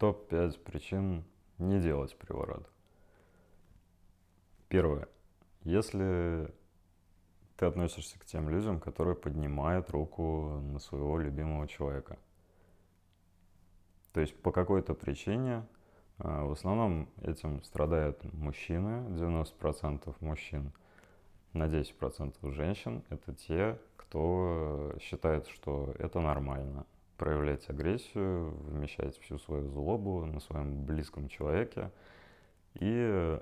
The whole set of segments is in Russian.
Топ-5 причин не делать приворот. Первое. Если ты относишься к тем людям, которые поднимают руку на своего любимого человека. То есть по какой-то причине, в основном этим страдают мужчины, 90% мужчин, на 10% женщин. Это те, кто считает, что это нормально. Проявлять агрессию, вмещать всю свою злобу на своем близком человеке и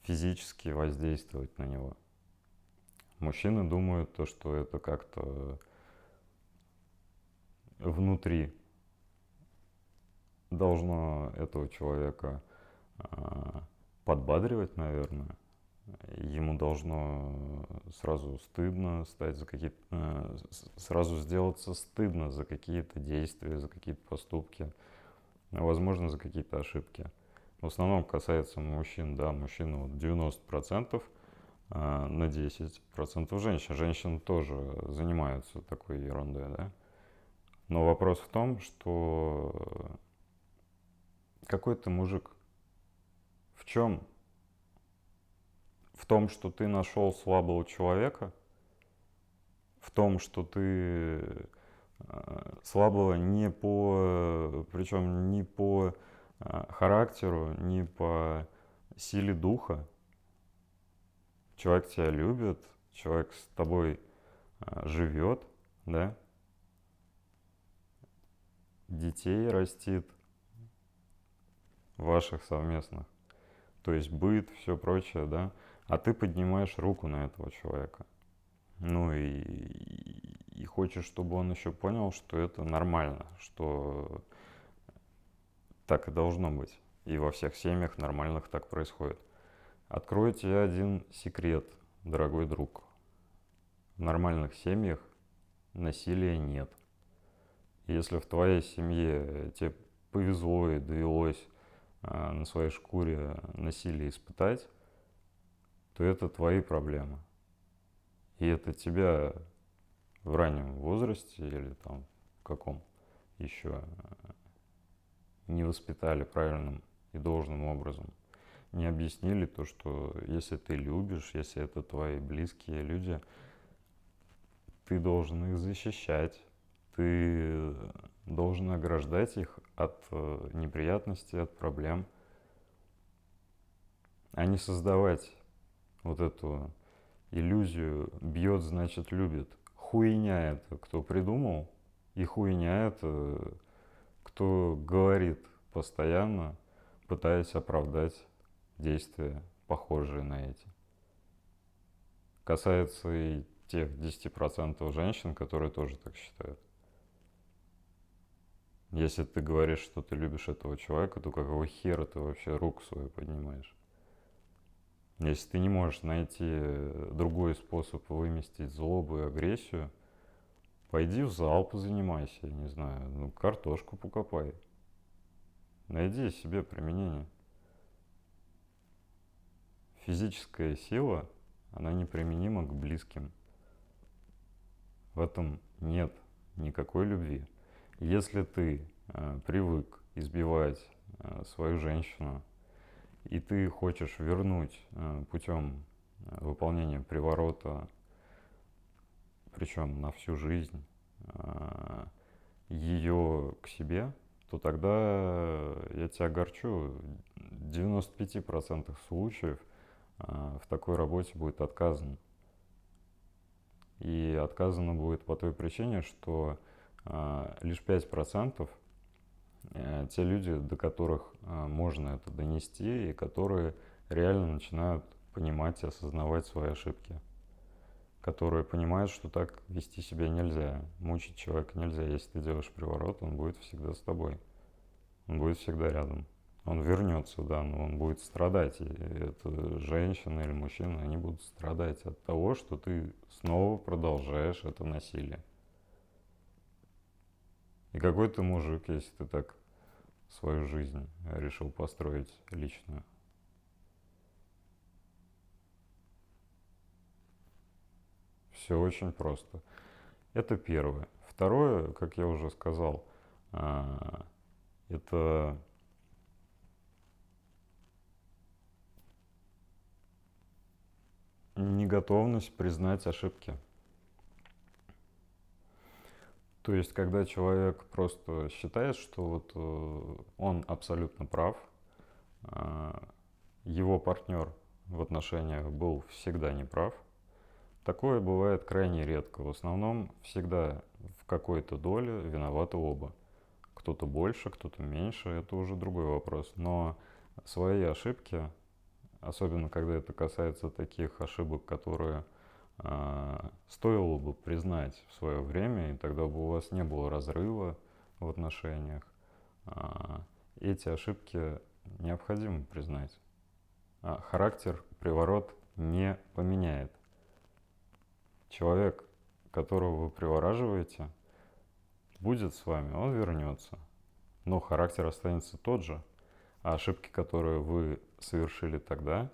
физически воздействовать на него. Мужчины думают, то, что это как-то внутри должно этого человека подбадривать, наверное. Ему должно сразу стыдно стать за какие-то, сразу сделаться стыдно за какие-то действия, за какие-то поступки, возможно, за какие-то ошибки. В основном касается мужчин, да, мужчины вот 90%, на 10% женщин. Женщины тоже занимаются такой ерундой, да. Но вопрос в том, что какой ты мужик? В чем? В том, что ты нашел слабого человека? В том, что ты слабого причем не по характеру, не по силе духа. Человек тебя любит, человек с тобой живет, да, детей растит ваших совместных, то есть быт, все прочее, да, а ты поднимаешь руку на этого человека. Ну и хочешь, чтобы он еще понял, что это нормально, что так и должно быть. И во всех семьях нормальных так происходит. Открою тебе один секрет, дорогой друг. В нормальных семьях насилия нет. Если в твоей семье тебе повезло и довелось на своей шкуре насилие испытать, то это твои проблемы. И это тебя в раннем возрасте или там в каком еще не воспитали правильным и должным образом. Не объяснили то, что если ты любишь, если это твои близкие люди, ты должен их защищать, ты должен ограждать их от неприятностей, от проблем, а не создавать вот эту иллюзию «бьет, значит, любит». Хуйня это кто придумал, и хуйня это кто говорит постоянно, пытаясь оправдать действия, похожие на эти. Касается и тех 10% женщин, которые тоже так считают. Если ты говоришь, что ты любишь этого человека, то какого хера ты вообще руку свою поднимаешь? Если ты не можешь найти другой способ выместить злобу и агрессию, пойди в зал позанимайся, я не знаю, ну, картошку покопай. Найди себе применение. Физическая сила, она неприменима к близким. В этом нет никакой любви. Если ты привык избивать свою женщину, и ты хочешь вернуть путем выполнения приворота, причем на всю жизнь, ее к себе, то тогда я тебя огорчу, в 95% случаев в такой работе будет отказано. И отказано будет по той причине, что лишь 5% те люди, до которых можно это донести, и которые реально начинают понимать и осознавать свои ошибки. Которые понимают, что так вести себя нельзя, мучить человека нельзя. Если ты делаешь приворот, он будет всегда с тобой, он будет всегда рядом. Он вернется, да, но он будет страдать. И это женщина или мужчина, они будут страдать от того, что ты снова продолжаешь это насилие. И какой ты мужик, если ты так свою жизнь решил построить личную. Все очень просто. Это первое. Второе, как я уже сказал, Это неготовность признать ошибки. То есть, когда человек просто считает, что вот он абсолютно прав, его партнер в отношениях был всегда неправ, такое бывает крайне редко. В основном всегда в какой-то доле виноваты оба. Кто-то больше, кто-то меньше, это уже другой вопрос. Но свои ошибки, особенно когда это касается таких ошибок, которые стоило бы признать в свое время, и тогда бы у вас не было разрыва в отношениях, эти ошибки необходимо признать. Характер приворот не поменяет. Человек, которого вы привораживаете, будет с вами, он вернется. Но характер останется тот же. А ошибки, которые вы совершили тогда,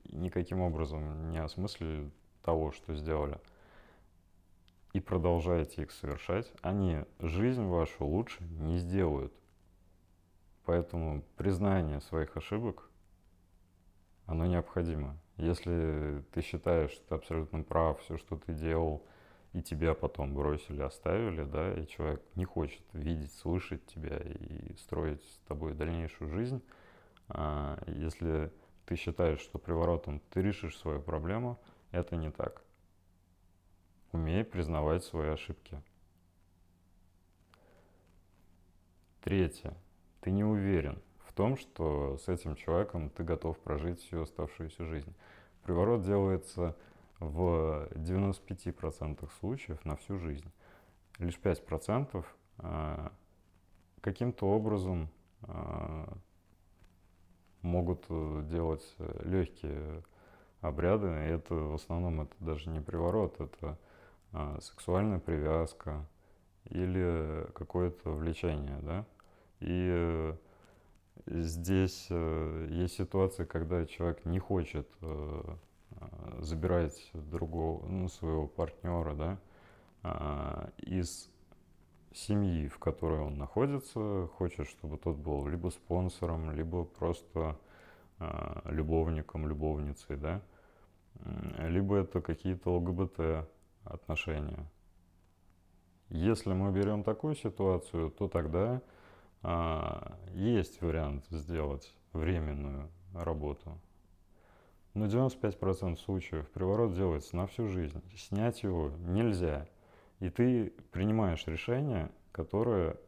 никаким образом не осмыслили того, что сделали, и продолжаете их совершать, они жизнь вашу лучше не сделают. Поэтому признание своих ошибок, оно необходимо. Если ты считаешь, что ты абсолютно прав, все, что ты делал, и тебя потом бросили, оставили, да, и человек не хочет видеть, слышать тебя и строить с тобой дальнейшую жизнь, если ты считаешь, что приворотом ты решишь свою проблему, это не так. Умей признавать свои ошибки. Третье. Ты не уверен в том, что с этим человеком ты готов прожить всю оставшуюся жизнь. Приворот делается в 95% случаев на всю жизнь. Лишь 5% каким-то образом могут делать легкие обряды. И это в основном это даже не приворот, это сексуальная привязка или какое-то влечение, да. И здесь есть ситуации, когда человек не хочет забирать другого, ну, своего партнера, да, из семьи, в которой он находится, хочет, чтобы тот был либо спонсором, либо просто любовником, любовницей, да, либо это какие-то ЛГБТ отношения. Если мы берем такую ситуацию, то тогда есть вариант сделать временную работу. Но 95% случаев приворот делается на всю жизнь. Снять его нельзя. И ты принимаешь решение, которое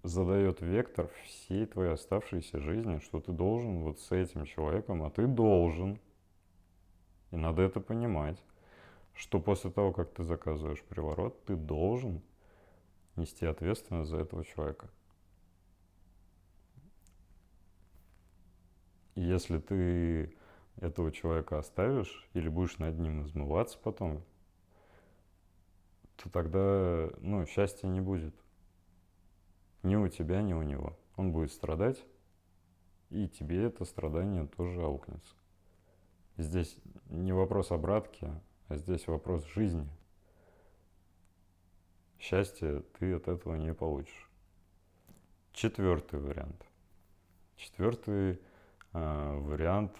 задает вектор всей твоей оставшейся жизни, что ты должен вот с этим человеком, а ты должен, и надо это понимать, что после того, как ты заказываешь приворот, ты должен нести ответственность за этого человека. И если ты этого человека оставишь или будешь над ним измываться потом, то тогда, ну, счастья не будет. Ни у тебя, ни у него. Он будет страдать, и тебе это страдание тоже аукнется. Здесь не вопрос обратки, а здесь вопрос жизни. Счастья ты от этого не получишь. Четвертый вариант. Четвертый вариант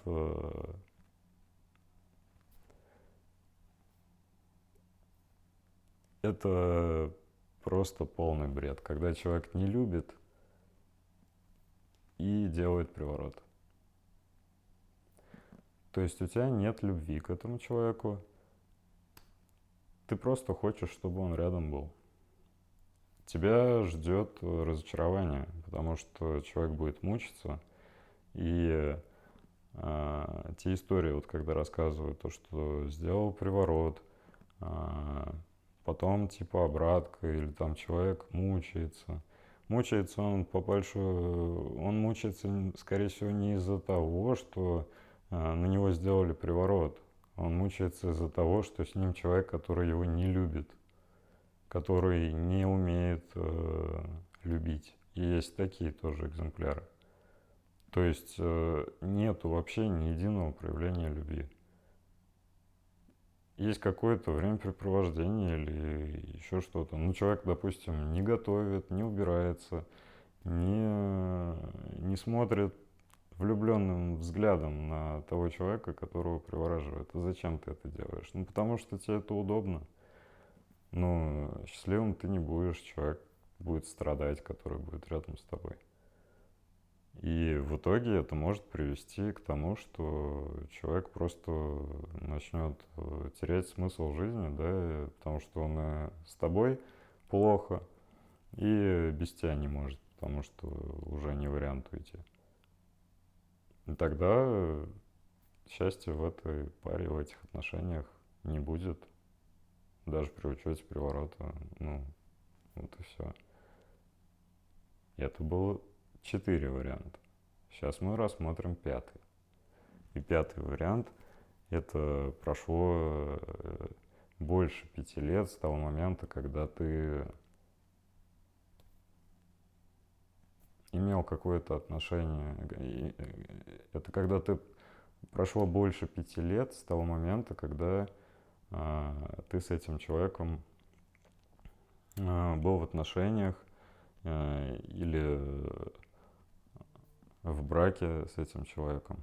это просто полный бред, когда человек не любит и делает приворот. То есть у тебя нет любви к этому человеку, ты просто хочешь, чтобы он рядом был. Тебя ждет разочарование, потому что человек будет мучиться, и те истории, вот когда рассказывают то, что сделал приворот, потом типа обратка, или там человек мучается. Мучается он он мучается, скорее всего, не из-за того, что на него сделали приворот. Он мучается из-за того, что с ним человек, который его не любит, который не умеет любить. И есть такие тоже экземпляры. То есть нету вообще ни единого проявления любви. Есть какое-то времяпрепровождение или еще что-то. Ну, человек, допустим, не готовит, не убирается, не смотрит влюбленным взглядом на того человека, которого привораживает. А зачем ты это делаешь? Ну, потому что тебе это удобно. Но счастливым ты не будешь, человек будет страдать, который будет рядом с тобой. И в итоге это может привести к тому, что человек просто начнет терять смысл жизни, да, потому что он с тобой плохо и без тебя не может, потому что уже не вариант уйти. И тогда счастья в этой паре, в этих отношениях не будет, даже при учете приворота. Ну, вот и все. И это было 4 варианта. Сейчас мы рассмотрим 5-й. И 5-й вариант – это прошло больше 5 лет с того момента, когда ты имел какое-то отношение. Это когда ты прошло больше 5 лет с того момента, когда ты с этим человеком был в отношениях или в браке с этим человеком.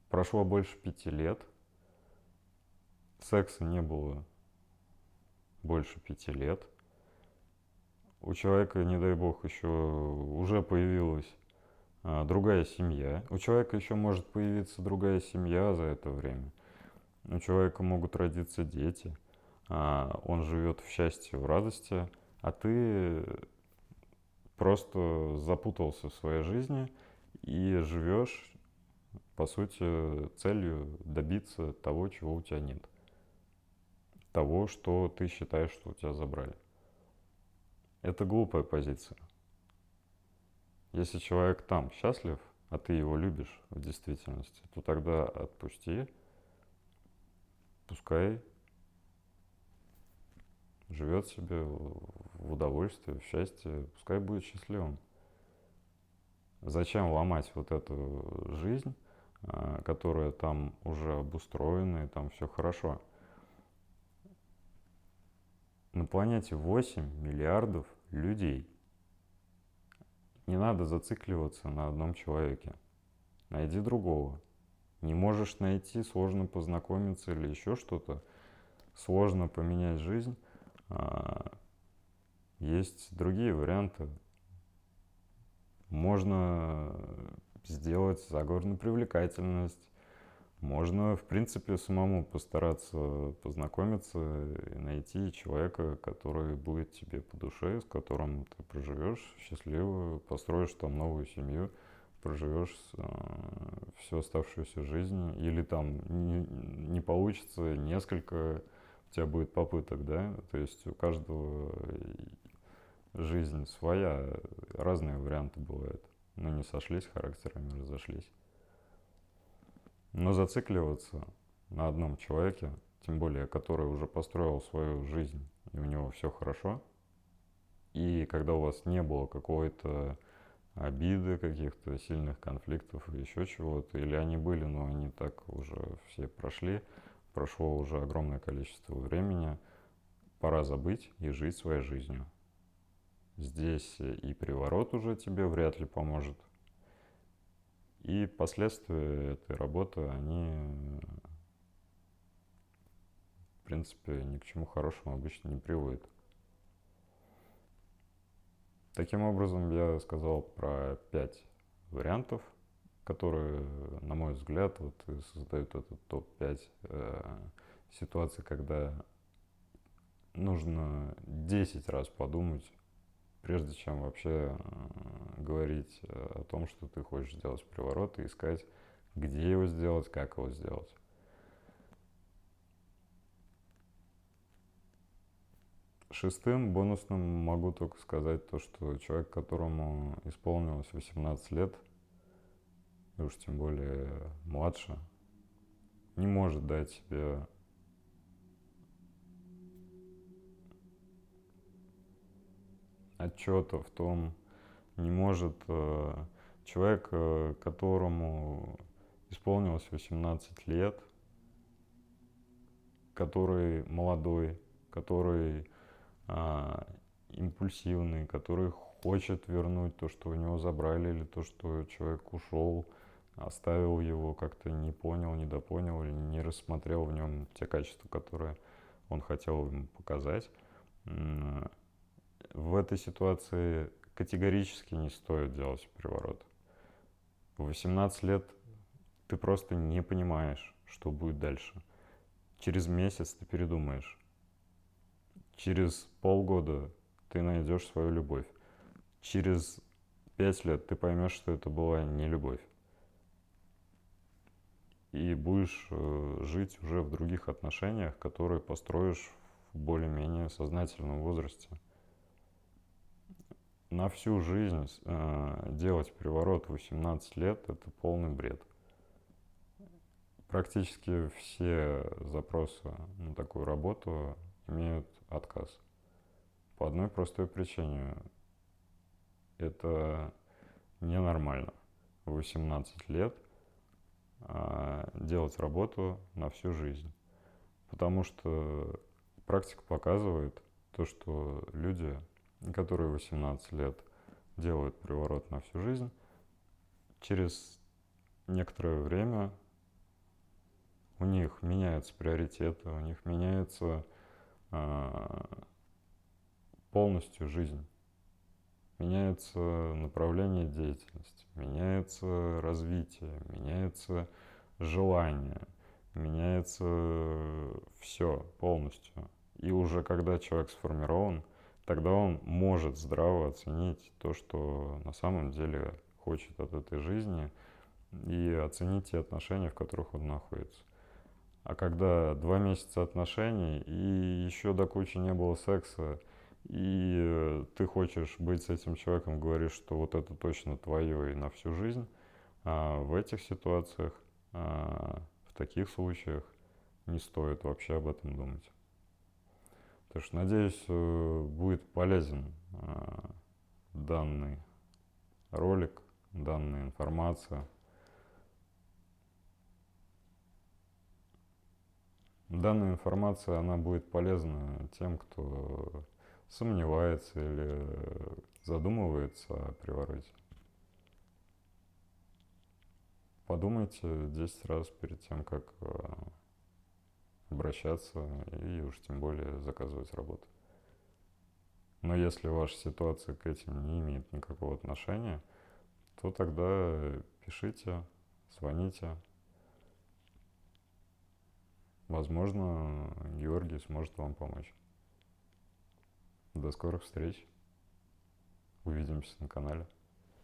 Прошло больше 5 лет, секса не было больше 5 лет, у человека, не дай бог, еще уже появилась другая семья, у человека еще может появиться другая семья за это время, у человека могут родиться дети, он живет в счастье, в радости, а ты просто запутался в своей жизни и живешь, по сути, целью добиться того, чего у тебя нет. Того, что ты считаешь, что у тебя забрали. Это глупая позиция. Если человек там счастлив, а ты его любишь в действительности, то тогда отпусти, пускай живет себе в удовольствии, в счастье, пускай будет счастливым. Зачем ломать вот эту жизнь, которая там уже обустроена, и там все хорошо? На планете 8 миллиардов людей. Не надо зацикливаться на одном человеке. Найди другого. Не можешь найти, сложно познакомиться или еще что-то, сложно поменять жизнь. Есть другие варианты. Можно сделать заговор на привлекательность. Можно, в принципе, самому постараться познакомиться и найти человека, который будет тебе по душе, с которым ты проживешь счастливо, построишь там новую семью, проживешь всю оставшуюся жизнь. Или там не получится несколько, у тебя будет попыток, да? То есть у каждого жизнь своя, разные варианты бывают. Но не сошлись характерами, разошлись. Но зацикливаться на одном человеке, тем более, который уже построил свою жизнь, и у него все хорошо, и когда у вас не было какой-то обиды, каких-то сильных конфликтов или еще чего-то, или они были, но они так уже все прошли, прошло уже огромное количество времени, пора забыть и жить своей жизнью. Здесь и приворот уже тебе вряд ли поможет, и последствия этой работы, они, в принципе, ни к чему хорошему обычно не приводят. Таким образом, я сказал про 5 вариантов, которые, на мой взгляд, вот создают этот топ-5 ситуаций, когда нужно 10 раз подумать, прежде чем вообще говорить о том, что ты хочешь сделать приворот, и искать, где его сделать, как его сделать. Шестым бонусным могу только сказать то, что человек, которому исполнилось 18 лет, и уж тем более младше, не может дать себе отчета в том, не может человек, которому исполнилось 18 лет, который молодой, который импульсивный, который хочет вернуть то, что у него забрали, или то, что человек ушел, оставил его, как-то не понял, недопонял, или не рассмотрел в нем те качества, которые он хотел ему показать. В этой ситуации категорически не стоит делать приворот. В 18 лет ты просто не понимаешь, что будет дальше. Через месяц ты передумаешь. Через полгода ты найдешь свою любовь. Через 5 лет ты поймешь, что это была не любовь. И будешь жить уже в других отношениях, которые построишь в более-менее сознательном возрасте. На всю жизнь делать приворот в 18 лет – это полный бред. Практически все запросы на такую работу имеют отказ. По одной простой причине. Это ненормально в 18 лет делать работу на всю жизнь. Потому что практика показывает то, что люди, которые 18 лет делают приворот на всю жизнь, через некоторое время у них меняются приоритеты, у них меняется полностью жизнь. Меняется направление деятельности, меняется развитие, меняется желание, меняется все полностью. И уже когда человек сформирован, тогда он может здраво оценить то, что на самом деле хочет от этой жизни, и оценить те отношения, в которых он находится. А когда 2 месяца отношений, и еще до кучи не было секса, и ты хочешь быть с этим человеком, говоришь, что вот это точно твое и на всю жизнь, в этих ситуациях, в таких случаях не стоит вообще об этом думать. Так что, надеюсь, будет полезен данный ролик, данная информация. Данная информация, она будет полезна тем, кто сомневается или задумывается о привороте. Подумайте 10 раз перед тем, как обращаться и уж тем более заказывать работу. Но если ваша ситуация к этим не имеет никакого отношения, то тогда пишите, звоните. Возможно, Георгий сможет вам помочь. До скорых встреч. Увидимся на канале.